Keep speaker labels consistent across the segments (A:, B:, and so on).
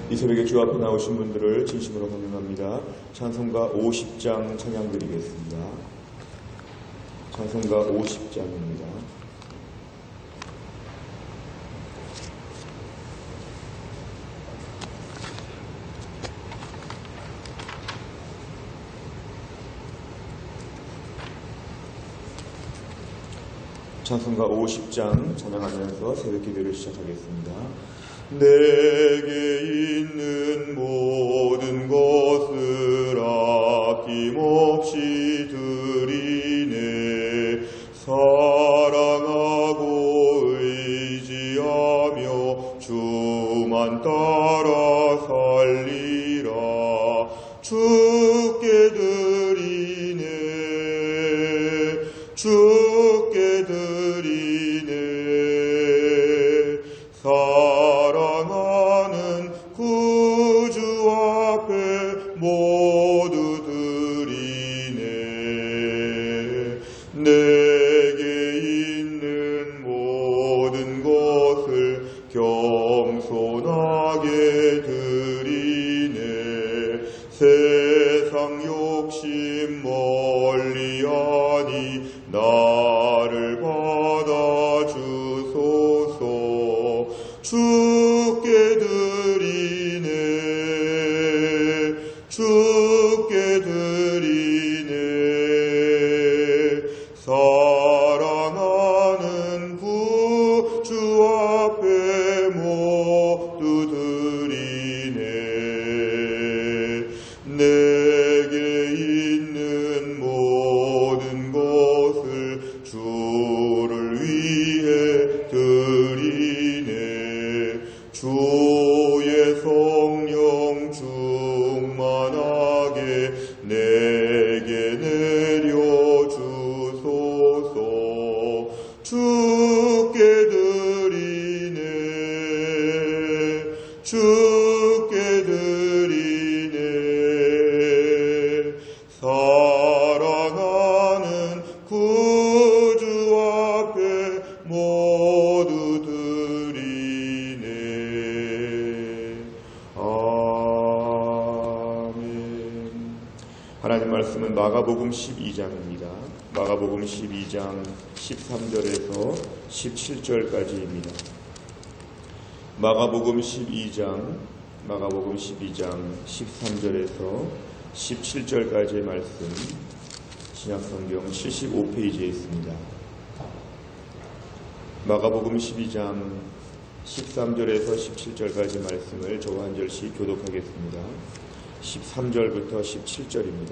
A: 이 새벽에 주 앞에 나오신 분들을 진심으로 환영합니다. 찬송가 50장 찬양 드리겠습니다. 찬송가 50장입니다. 찬송가 50장 찬양하면서 새벽 기도를 시작하겠습니다. 내게 있는 모든 것을 아낌없이 드리네. 사랑하고 의지하며 주만 따라 살리라. 주께 드리네. 주께 드리네. 사랑하는 구주 앞에 모두 드리네. 내게 있는 모든 것을 겸손하게 드리네. 세상 욕심 멀리하니 나를 받아주소서. 주께 드리네. 주께 드리네. 사랑하는 구주 앞에 모두 드리네. 내게 있는 모든 것을 주를 위해 드리네. 주의 성령 충만하게 내게 내려주소서. 주께 드리네. 주께 드리네. 사랑하는 구주 앞에 모두 드리네. 아멘. 하나님 말씀은 마가복음 12장입니다. 마가복음 12장 13절에서 17절까지입니다. 마가복음 12장 13절에서 17절까지의 말씀, 신약성경 75페이지에 있습니다. 마가복음 12장 13절에서 17절까지 말씀을 저와 한 절씩 교독하겠습니다. 13절부터 17절입니다.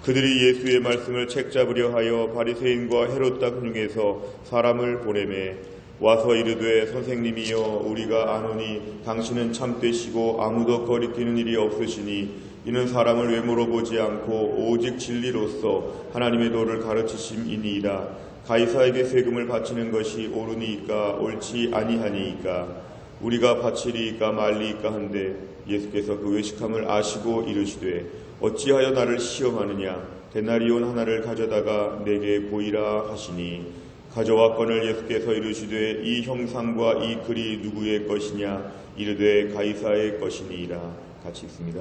A: 그들이 예수의 말씀을 책잡으려 하여 바리새인과 헤롯 당 중에서 사람을 보내매 와서 이르되 선생님이여 우리가 아노니 당신은 참되시고 아무도 거리끼는 일이 없으시니 이는 사람을 외모로 보지 않고 오직 진리로서 하나님의 도를 가르치심이니이다. 가이사에게 세금을 바치는 것이 옳으니이까 옳지 아니하니이까 우리가 바치리이까 말리이까 한데 예수께서 그 외식함을 아시고 이르시되 어찌하여 나를 시험하느냐. 데나리온 하나를 가져다가 내게 보이라 하시니 가져왔거늘 예수께서 이르시되 이 형상과 이 글이 누구의 것이냐. 이르되 가이사의 것이니이다. 같이 있습니다.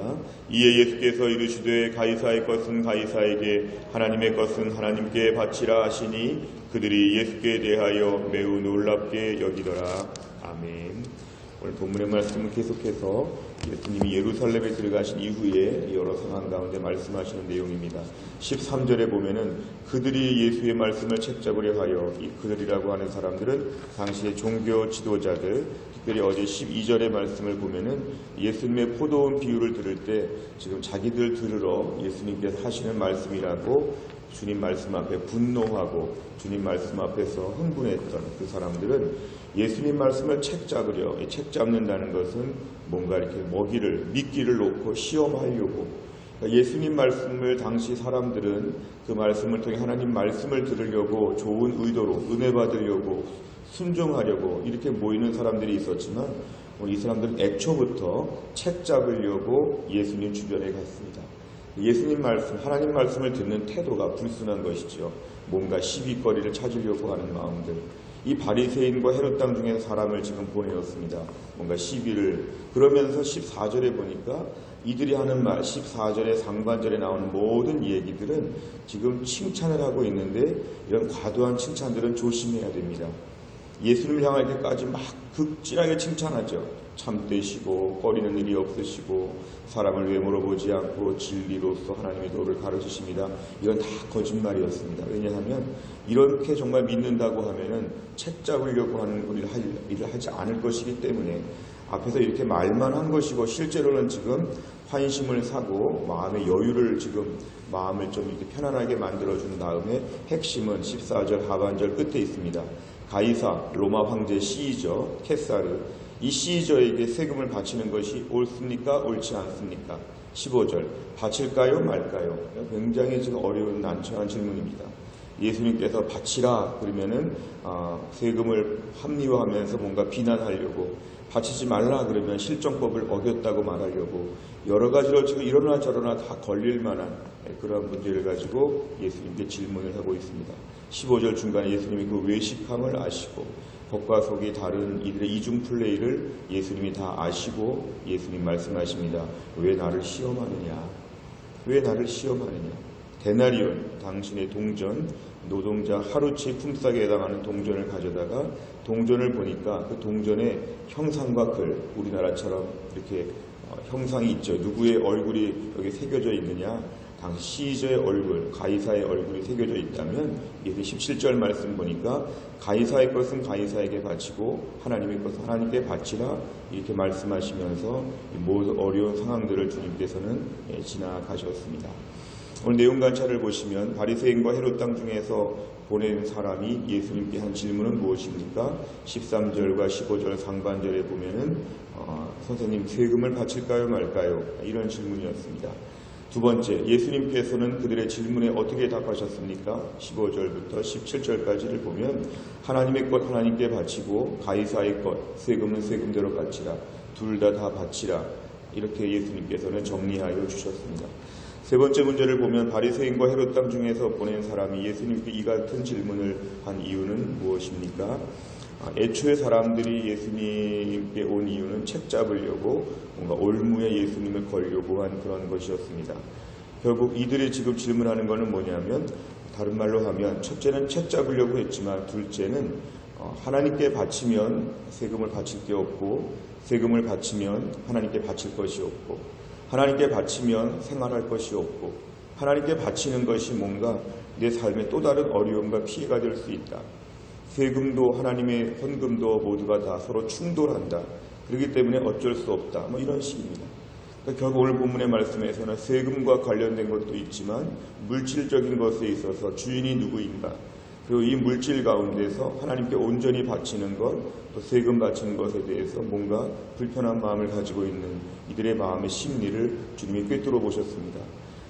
A: 이에 예수께서 이르시되 가이사의 것은 가이사에게 하나님의 것은 하나님께 바치라 하시니 그들이 예수께 대하여 매우 놀랍게 여기더라. 아멘. 오늘 본문의 말씀은 계속해서 예수님이 예루살렘에 들어가신 이후에 여러 상황 가운데 말씀하시는 내용입니다. 13절에 보면은 그들이 예수의 말씀을 책잡으려 하여, 이 그들이라고 하는 사람들은 당시의 종교 지도자들, 특별히 어제 12절의 말씀을 보면은 예수님의 포도원 비유를 들을 때 지금 자기들 들으러 예수님께서 하시는 말씀이라고 주님 말씀 앞에 분노하고 주님 말씀 앞에서 흥분했던 그 사람들은 예수님 말씀을 책잡으려, 책잡는다는 것은 뭔가 이렇게 먹이를, 미끼를 놓고 시험하려고, 그러니까 예수님 말씀을 당시 사람들은 그 말씀을 통해 하나님 말씀을 들으려고 좋은 의도로 은혜 받으려고 순종하려고 이렇게 모이는 사람들이 있었지만 이 사람들은 애초부터 책잡으려고 예수님 주변에 갔습니다. 예수님 말씀, 하나님 말씀을 듣는 태도가 불순한 것이죠. 뭔가 시비거리를 찾으려고 하는 마음들. 이 바리새인과 헤롯 땅 중에서 사람을 지금 보내었습니다. 뭔가 시비를. 그러면서 14절에 보니까 이들이 하는 말, 14절에 상반절에 나오는 모든 얘기들은 지금 칭찬을 하고 있는데 이런 과도한 칭찬들은 조심해야 됩니다. 예수님을 향할 때까지 막 극진하게 칭찬하죠. 참되시고 꺼리는 일이 없으시고 사람을 외모로 보지 않고 진리로서 하나님의 도를 가르치십니다. 이건 다 거짓말이었습니다. 왜냐하면 이렇게 정말 믿는다고 하면은 책 잡으려고 하는 일을 하지 않을 것이기 때문에 앞에서 이렇게 말만 한 것이고 실제로는 지금 환심을 사고 마음의 여유를 지금 마음을 좀 이렇게 편안하게 만들어준 다음에 핵심은 14절 하반절 끝에 있습니다. 가이사 로마 황제 시저 케사르 이 시저에게 세금을 바치는 것이 옳습니까? 옳지 않습니까? 15절 바칠까요? 말까요? 굉장히 지금 어려운 난처한 질문입니다. 예수님께서 바치라 그러면은 세금을 합리화하면서 뭔가 비난하려고 바치지 말라 그러면 실정법을 어겼다고 말하려고 여러 가지로 지금 이러나 저러나 다 걸릴 만한 그런 문제를 가지고 예수님께 질문을 하고 있습니다. 15절 중간에 예수님이 그 외식함을 아시고 겉과 속이 다른 이들의 이중 플레이를 예수님이 다 아시고 예수님 말씀하십니다. 왜 나를 시험하느냐? 왜 나를 시험하느냐? 데나리온, 당신의 동전, 노동자 하루치 품삯에 해당하는 동전을 가져다가 동전을 보니까 그 동전에 형상과 글, 우리나라처럼 이렇게 형상이 있죠. 누구의 얼굴이 여기 새겨져 있느냐? 당시 시저의 얼굴, 가이사의 얼굴이 새겨져 있다면 이게 17절 말씀 보니까 가이사의 것은 가이사에게 바치고 하나님의 것은 하나님께 바치라 이렇게 말씀하시면서 모든 어려운 상황들을 주님께서는 지나가셨습니다. 오늘 내용 관찰을 보시면 바리새인과 헤롯 땅 중에서 보낸 사람이 예수님께 한 질문은 무엇입니까? 13절과 15절 상반절에 보면은 선생님 세금을 바칠까요 말까요? 이런 질문이었습니다. 두 번째, 예수님께서는 그들의 질문에 어떻게 답하셨습니까? 15절부터 17절까지를 보면 하나님의 것 하나님께 바치고 가이사의 것 세금은 세금대로 바치라. 둘 다 바치라. 이렇게 예수님께서는 정리하여 주셨습니다. 세 번째 문제를 보면 바리새인과 헤롯 땅 중에서 보낸 사람이 예수님께 이 같은 질문을 한 이유는 무엇입니까? 애초에 사람들이 예수님께 온 이유는 책 잡으려고 뭔가 올무에 예수님을 걸려고 한 그런 것이었습니다. 결국 이들이 지금 질문하는 것은 뭐냐면 다른 말로 하면 첫째는 책 잡으려고 했지만 둘째는 하나님께 바치면 세금을 바칠 게 없고 세금을 바치면 하나님께 바칠 것이 없고 하나님께 바치면 생활할 것이 없고 하나님께 바치는 것이 뭔가 내 삶에 또 다른 어려움과 피해가 될 수 있다. 세금도 하나님의 헌금도 모두가 다 서로 충돌한다. 그렇기 때문에 어쩔 수 없다. 이런 식입니다. 그러니까 결국 오늘 본문의 말씀에서는 세금과 관련된 것도 있지만 물질적인 것에 있어서 주인이 누구인가 그리고 이 물질 가운데서 하나님께 온전히 바치는 것, 또 세금 바치는 것에 대해서 뭔가 불편한 마음을 가지고 있는 이들의 마음의 심리를 주님이 꿰뚫어 보셨습니다.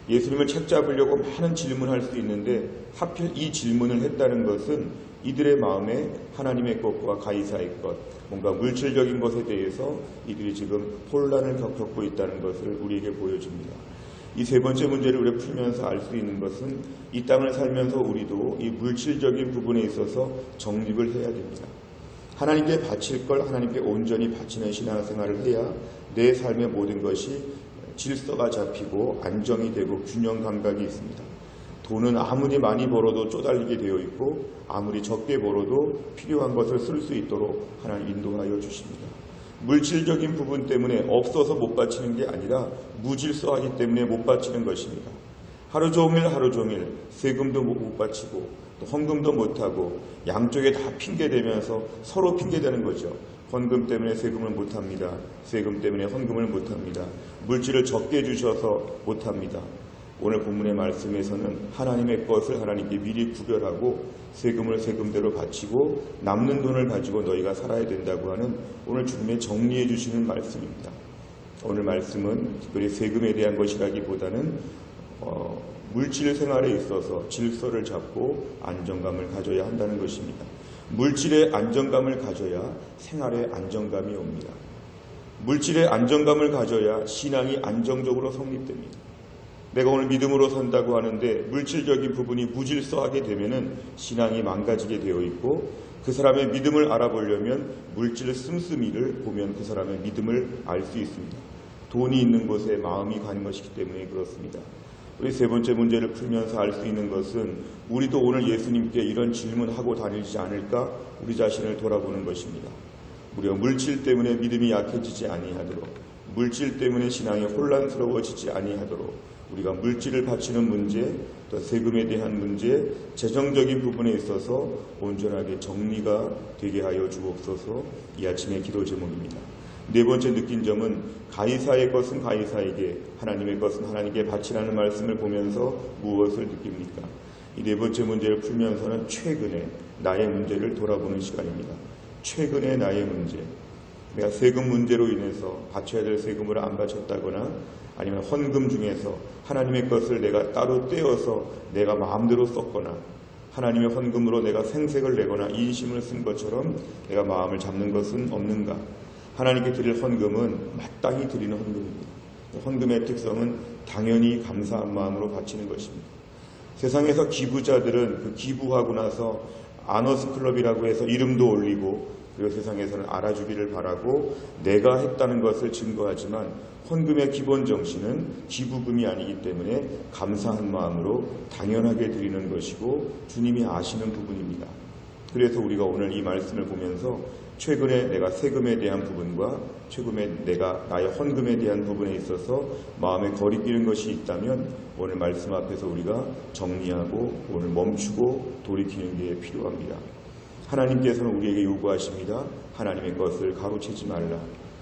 A: 예수님을 책 잡으려고 많은 질문할 수 있는데 하필 이 질문을 했다는 것은 이들의 마음에 하나님의 것과 가이사의 것, 뭔가 물질적인 것에 대해서 이들이 지금 혼란을 겪고 있다는 것을 우리에게 보여줍니다. 이 세 번째 문제를 우리가 풀면서 알 수 있는 것은 이 땅을 살면서 우리도 이 물질적인 부분에 있어서 정립을 해야 됩니다. 하나님께 바칠 걸 하나님께 온전히 바치는 신앙생활을 해야 내 삶의 모든 것이 질서가 잡히고 안정이 되고 균형 감각이 있습니다. 돈은 아무리 많이 벌어도 쪼달리게 되어 있고 아무리 적게 벌어도 필요한 것을 쓸 수 있도록 하나님 인도하여 주십니다. 물질적인 부분 때문에 없어서 못 바치는 게 아니라 무질서하기 때문에 못 바치는 것입니다. 하루 종일 세금도 못 바치고 또 헌금도 못하고 양쪽에 다 핑계대면서 서로 핑계대는 거죠. 헌금 때문에 세금을 못합니다. 세금 때문에 헌금을 못합니다. 물질을 적게 주셔서 못합니다. 오늘 본문의 말씀에서는 하나님의 것을 하나님께 미리 구별하고 세금을 세금대로 바치고 남는 돈을 가지고 너희가 살아야 된다고 하는 오늘 주님의 정리해 주시는 말씀입니다. 오늘 말씀은 특별히 세금에 대한 것이라기보다는 물질 생활에 있어서 질서를 잡고 안정감을 가져야 한다는 것입니다. 물질의 안정감을 가져야 생활의 안정감이 옵니다. 물질의 안정감을 가져야 신앙이 안정적으로 성립됩니다. 내가 오늘 믿음으로 산다고 하는데 물질적인 부분이 무질서하게 되면은 신앙이 망가지게 되어 있고 그 사람의 믿음을 알아보려면 물질 씀씀이를 보면 그 사람의 믿음을 알 수 있습니다. 돈이 있는 곳에 마음이 가는 것이기 때문에 그렇습니다. 우리 세 번째 문제를 풀면서 알 수 있는 것은 우리도 오늘 예수님께 이런 질문하고 다니지 않을까 우리 자신을 돌아보는 것입니다. 우리가 물질 때문에 믿음이 약해지지 아니하도록, 물질 때문에 신앙이 혼란스러워지지 아니하도록 우리가 물질을 바치는 문제, 또 세금에 대한 문제, 재정적인 부분에 있어서 온전하게 정리가 되게 하여 주옵소서. 이 아침의 기도 제목입니다. 네 번째 느낀 점은 가이사의 것은 가이사에게, 하나님의 것은 하나님께 바치라는 말씀을 보면서 무엇을 느낍니까? 이 네 번째 문제를 풀면서는 최근에 나의 문제를 돌아보는 시간입니다. 최근에 나의 문제, 내가 세금 문제로 인해서 바쳐야 될 세금을 안 바쳤다거나 아니면 헌금 중에서 하나님의 것을 내가 따로 떼어서 내가 마음대로 썼거나 하나님의 헌금으로 내가 생색을 내거나 인심을 쓴 것처럼 내가 마음을 잡는 것은 없는가? 하나님께 드릴 헌금은 마땅히 드리는 헌금입니다. 헌금의 특성은 당연히 감사한 마음으로 바치는 것입니다. 세상에서 기부자들은 그 기부하고 나서 아너스 클럽이라고 해서 이름도 올리고 그리고 세상에서는 알아주기를 바라고 내가 했다는 것을 증거하지만 헌금의 기본 정신은 기부금이 아니기 때문에 감사한 마음으로 당연하게 드리는 것이고 주님이 아시는 부분입니다. 그래서 우리가 오늘 이 말씀을 보면서 최근에 내가 세금에 대한 부분과 최근에 내가 나의 헌금에 대한 부분에 있어서 마음에 거리끼는 것이 있다면 오늘 말씀 앞에서 우리가 정리하고 오늘 멈추고 돌이키는 게 필요합니다. 하나님께서는 우리에게 요구하십니다. 하나님의 것을 가로채지 말라.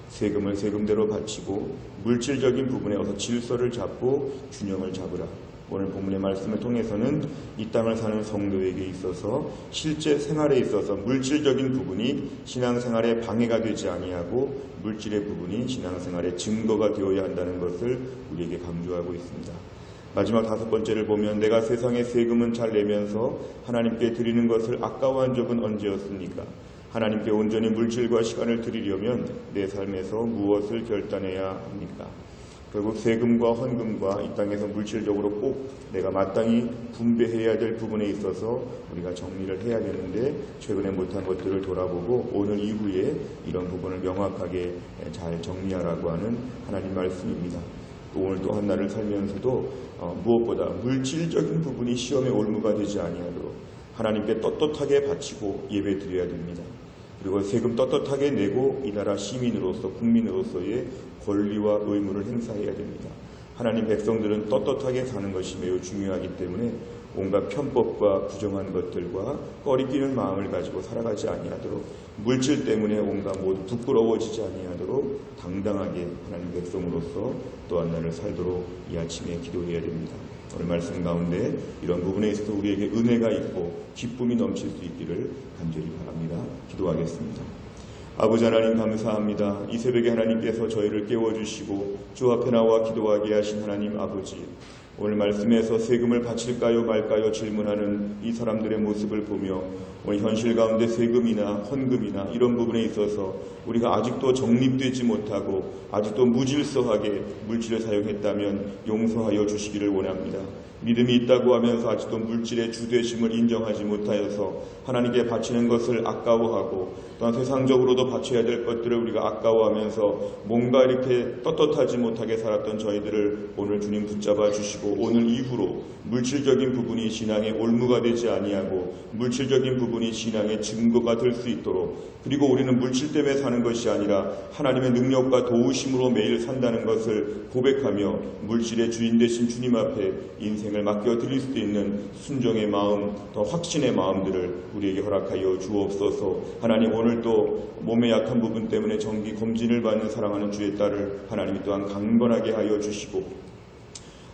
A: 세금을 세금대로 바치고 물질적인 부분에 어서 질서를 잡고 균형을 잡으라. 오늘 본문의 말씀을 통해서는 이 땅을 사는 성도에게 있어서 실제 생활에 있어서 물질적인 부분이 신앙생활에 방해가 되지 아니하고 물질의 부분이 신앙생활의 증거가 되어야 한다는 것을 우리에게 강조하고 있습니다. 마지막 다섯 번째를 보면 내가 세상에 세금은 잘 내면서 하나님께 드리는 것을 아까워한 적은 언제였습니까? 하나님께 온전히 물질과 시간을 드리려면 내 삶에서 무엇을 결단해야 합니까? 결국 세금과 헌금과 이 땅에서 물질적으로 꼭 내가 마땅히 분배해야 될 부분에 있어서 우리가 정리를 해야 되는데 최근에 못한 것들을 돌아보고 오늘 이후에 이런 부분을 명확하게 잘 정리하라고 하는 하나님 말씀입니다. 오늘 또 한 날을 살면서도 무엇보다 물질적인 부분이 시험의 올무가 되지 아니하도록 하나님께 떳떳하게 바치고 예배 드려야 됩니다. 그리고 세금 떳떳하게 내고 이 나라 시민으로서 국민으로서의 권리와 의무를 행사해야 됩니다. 하나님 백성들은 떳떳하게 사는 것이 매우 중요하기 때문에 온갖 편법과 부정한 것들과 꺼리끼는 마음을 가지고 살아가지 아니하도록 물질 때문에 온갖 모두 부끄러워지지 아니하도록 당당하게 하나님 백성으로서 또한 날을 살도록 이 아침에 기도해야 됩니다. 오늘 말씀 가운데 이런 부분에 있어서 우리에게 은혜가 있고 기쁨이 넘칠 수 있기를 간절히 바랍니다. 기도하겠습니다. 아버지 하나님 감사합니다. 이 새벽에 하나님께서 저희를 깨워주시고 주 앞에 나와 기도하게 하신 하나님 아버지, 오늘 말씀에서 세금을 바칠까요 말까요 질문하는 이 사람들의 모습을 보며 오늘 현실 가운데 세금이나 헌금이나 이런 부분에 있어서 우리가 아직도 정립되지 못하고 아직도 무질서하게 물질을 사용했다면 용서하여 주시기를 원합니다. 믿음이 있다고 하면서 아직도 물질의 주되심을 인정하지 못하여서 하나님께 바치는 것을 아까워하고 또한 세상적으로도 바쳐야 될 것들을 우리가 아까워하면서 뭔가 이렇게 떳떳하지 못하게 살았던 저희들을 오늘 주님 붙잡아 주시고 오늘 이후로 물질적인 부분이 신앙의 올무가 되지 아니하고 물질적인 부분이 신앙의 증거가 될 수 있도록, 그리고 우리는 물질 때문에 사는 것이 아니라 하나님의 능력과 도우심으로 매일 산다는 것을 고백하며 물질의 주인 되신 주님 앞에 인생을 맡겨드릴 수 있는 순종의 마음, 더 확신의 마음들을 우리에게 허락하여 주옵소서. 하나님, 오늘 또 몸의 약한 부분 때문에 정기 검진을 받는 사랑하는 주의 딸을 하나님이 또한 강건하게 하여 주시고,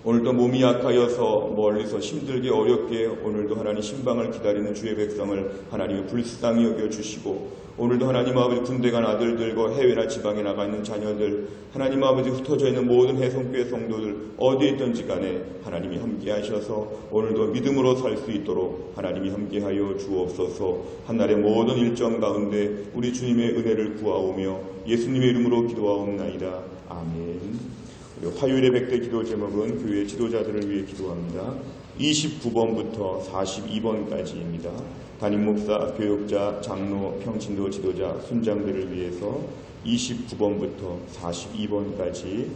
A: 오늘도 몸이 약하여서 멀리서 힘들게 어렵게 오늘도 하나님 신방을 기다리는 주의 백성을 하나님이 불쌍히 여겨주시고, 오늘도 하나님 아버지 군대 간 아들들과 해외나 지방에 나가 있는 자녀들, 하나님 아버지 흩어져 있는 모든 해성교회 성도들 어디에 있든지 간에 하나님이 함께 하셔서 오늘도 믿음으로 살 수 있도록 하나님이 함께하여 주옵소서. 한날의 모든 일정 가운데 우리 주님의 은혜를 구하오며 예수님의 이름으로 기도하옵나이다. 아멘. 그리고 화요일의 100대 기도 제목은 교회 지도자들을 위해 기도합니다. 29번부터 42번까지입니다. 담임 목사, 교육자, 장로, 평신도 지도자, 순장들을 위해서 29번부터 42번까지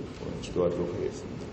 A: 기도하도록 하겠습니다.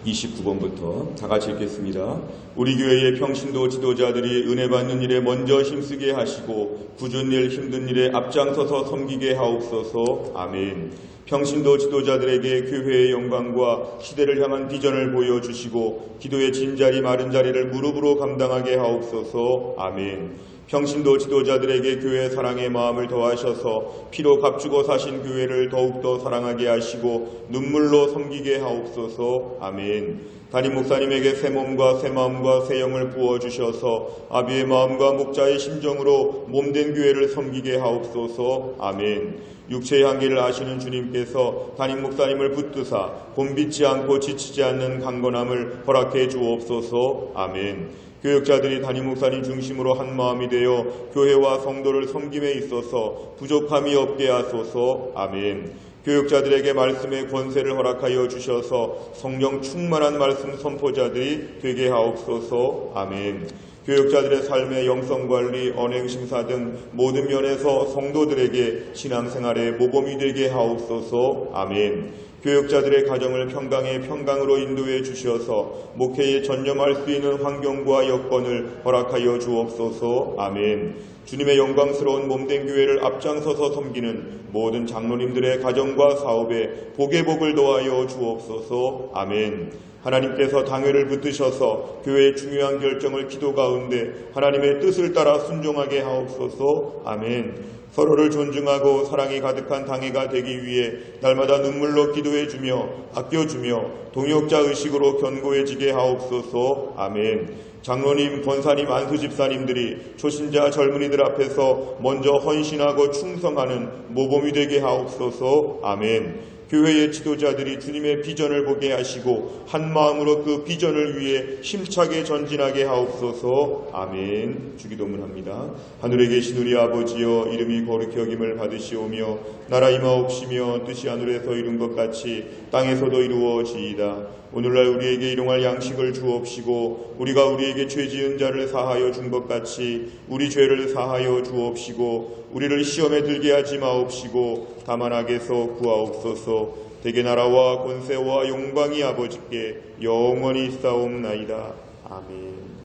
A: 29번부터 다 같이 읽겠습니다. 우리 교회의 평신도 지도자들이 은혜 받는 일에 먼저 힘쓰게 하시고 굳은 일 힘든 일에 앞장서서 섬기게 하옵소서. 아멘. 평신도 지도자들에게 교회의 영광과 시대를 향한 비전을 보여주시고 기도의 진자리 마른 자리를 무릎으로 감당하게 하옵소서. 아멘. 평신도 지도자들에게 교회 사랑의 마음을 더하셔서 피로 값주고 사신 교회를 더욱더 사랑하게 하시고 눈물로 섬기게 하옵소서. 아멘. 담임 목사님에게 새 몸과 새 마음과 새 영을 부어주셔서 아비의 마음과 목자의 심정으로 몸된 교회를 섬기게 하옵소서. 아멘. 육체의 한계를 아시는 주님께서 담임 목사님을 붙드사 곤빗지 않고 지치지 않는 강건함을 허락해 주옵소서. 아멘. 교역자들이 담임 목사님 중심으로 한 마음이 되어 교회와 성도를 섬김에 있어서 부족함이 없게 하소서. 아멘. 교역자들에게 말씀의 권세를 허락하여 주셔서 성령 충만한 말씀 선포자들이 되게 하옵소서. 아멘. 교역자들의 삶의 영성관리, 언행심사 등 모든 면에서 성도들에게 신앙생활의 모범이 되게 하옵소서. 아멘. 교역자들의 가정을 평강의 평강으로 인도해 주셔서 목회에 전념할 수 있는 환경과 여건을 허락하여 주옵소서. 아멘. 주님의 영광스러운 몸된 교회를 앞장서서 섬기는 모든 장로님들의 가정과 사업에 복의 복을 더하여 주옵소서. 아멘. 하나님께서 당회를 붙드셔서 교회의 중요한 결정을 기도 가운데 하나님의 뜻을 따라 순종하게 하옵소서. 아멘. 서로를 존중하고 사랑이 가득한 당회가 되기 위해 날마다 눈물로 기도해주며 아껴주며 동역자 의식으로 견고해지게 하옵소서. 아멘. 장로님, 권사님, 안수집사님들이 초신자 젊은이들 앞에서 먼저 헌신하고 충성하는 모범이 되게 하옵소서. 아멘. 교회의 지도자들이 주님의 비전을 보게 하시고 한 마음으로 그 비전을 위해 힘차게 전진하게 하옵소서. 아멘. 주기도문합니다. 하늘에 계신 우리 아버지여, 이름이 거룩히 여김을 받으시오며 나라 임하옵시며 뜻이 하늘에서 이룬 것 같이 땅에서도 이루어지이다. 오늘날 우리에게 일용할 양식을 주옵시고 우리가 우리에게 죄 지은 자를 사하여 준 것 같이 우리 죄를 사하여 주옵시고 우리를 시험에 들게 하지 마옵시고 다만 악에서 구하옵소서. 대개 나라와 권세와 영광이 아버지께 영원히 있사옵나이다. 아멘.